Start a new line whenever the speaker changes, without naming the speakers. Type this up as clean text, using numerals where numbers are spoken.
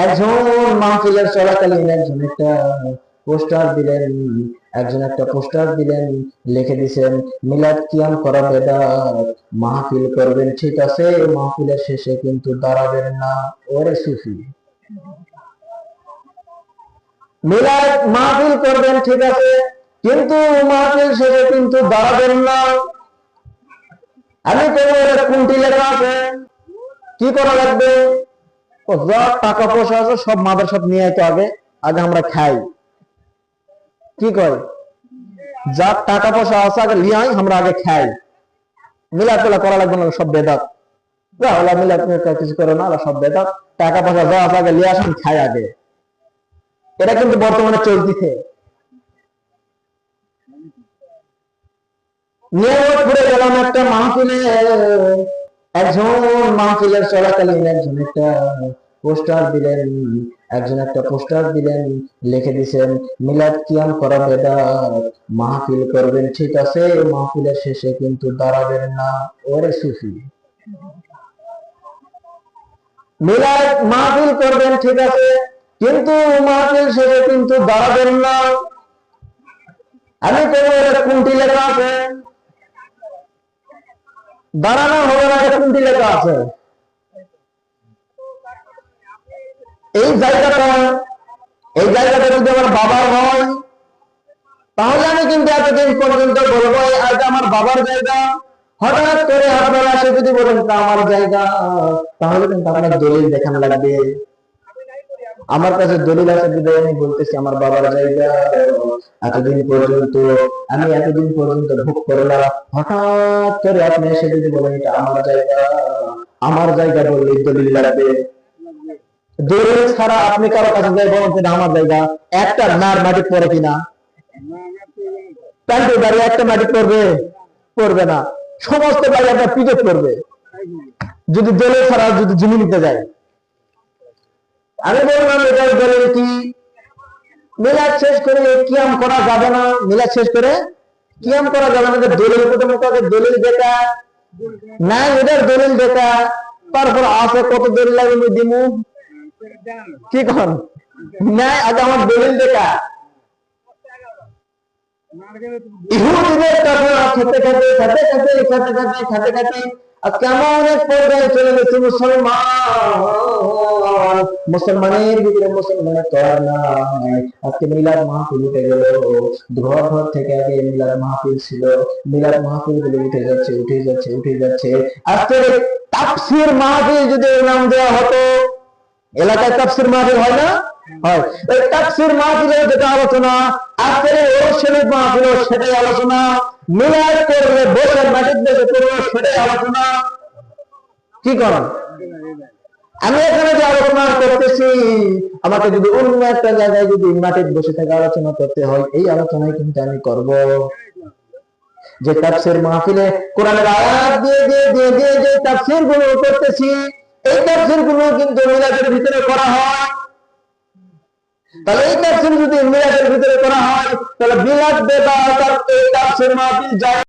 একজন মাহফিলের চলাকালীন একজন একটা পোস্টার দিলেন, লিখে দিছেন মিলাদ কিয়াম করা বেদাত, মাহফিল করবেন ঠিক আছে, মাহফিলের শেষে কিন্তু দাঁড়াবেন না। ওরে সুফি, মিলাদ মাহফিল করবেন ঠিক আছে, কিন্তু মাহফিল শেষে কিন্তু দাঁড়াবেন না। আমি কেন কোনটি লেখা আছে, কি করা লাগবে? যা টাকা পয়সা আছে সব মাদ্রাসা নিয়ে আইতো, আগে আগে আমরা খাই। কি কয়, যা টাকা পয়সা আছে আগে নিয়ে আই, আমরা আগে খাই। মিলাদ টিলাদ করা লাগবে না, সব বেদাত। মিলাদ কিছু করে না, সব বেদাত। টাকা পয়সা যা আছে আগে নিয়ে আসেন, খাই আগে। এটা কিন্তু বর্তমানে চলতেছে। নিয়ামতপুরে গেলাম একটা মাহফিলে, একজন মাহফিলের চলাকালীন একটা পোস্টার দিলেন, লিখে দিছেন মিলাদ কিয়াম করা বেদাত, মাহফিল করবেন ঠিক আছে, মাহফিলের শেষে কিন্তু দাঁড়াবেন না। ওরে সুফি, মিলাদ মাহফিল করবেন ঠিক আছে, কিন্তু মাহফিল শেষে কিন্তু দাঁড়াবেন না। আমি কেন কোনটি লেখা আছে, দাঁড়ানো হবে না, কোনটি লেখা আছে? এই জায়গাটা যদি আমার বাবার হয়, তাহলে আমি কিন্তু এতদিন পর্যন্ত বলবো এটা আমার বাবার জায়গা। হঠাৎ করে আপনারা এসে যদি বলেন তা আমার জায়গা, তাহলে কিন্তু আপনার দলিল দেখানো লাগবে। আমার কাছে দলিল আছে বিধায় আমি বলতেছি আমার বাবার জায়গা। এতদিন পর্যন্ত ভোগ করলাম, হঠাৎ করে আপনি এসে যদি বলেন এটা আমার জায়গা বললে দলিল লাগবে। দলিল ছাড়া আপনি কারো কাছে যাই বলেন আমার জায়গা, একটা নার মাটি পড়ে কিনা? প্যান্টের বাড়ি একটা মাটি পড়বে না, সমস্ত বাড়ি আপনার পিঠে পড়বে যদি দলিল ছাড়া যদি জমি নিতে যায়। আমি বললাম এটার দলিল কি? মিলাদ শেষ করে কিয়াম করা যাবে না, মিলাদ শেষ করে কিয়াম করা যাবে না। দলিল প্রথমত দলিল দেখা না, এটার দলিল দেখা, তারপর আছে কত দলিল লাগবে দিমু, কি কন না, আগে আমার দলিল দেখা। ইহুদিদের কথা খেতে খেতে আজকে এমন এক পর্যায়ে চলে গেছে মুসলমানের ভিতরে মুসলমানের তর নাই। আজকে মিলাদ মাহফিল উঠে গেল, ঘর ঘর থেকে আগে মিলাদ মাহফিল ছিল, মিলাদ মাহফিল গুলো উঠে যাচ্ছে। আজকে তাফসীর মাহফিল যদি নাম দেওয়া হতো, এলাকায় তাফসীর মাহফিল হয় না? হয়। এই তাফসীর মাহফিলের যেটা আলোচনা, আজকের ওরশালের মাহফিল সেটাই আলোচনা, মিলাদ করলে বসে মাটির দেশে করবে সেটাই আলোচনা। কি করেন? আমি এখানে যে আলোচনা করতেছি, আমাকে যদি অন্য একটা জায়গায় যদি মাটির বসে থেকে আলোচনা করতে হয়, এই আলোচনায় কিন্তু আমি করব। যে তাফসীর মাহফিলে কোরআনের আয়াত দিয়ে যে তাফসীর গুলো করতেছি, এই তাফসীর গুলো কিন্তু মিলাদের ভিতরে করা হয়। তাহলে এই তাফসীর যদি মিলাদের ভিতরে করা হয়, তাহলে মিলাদ বেদাত আর এই তাফসীর মাহফিল যায়।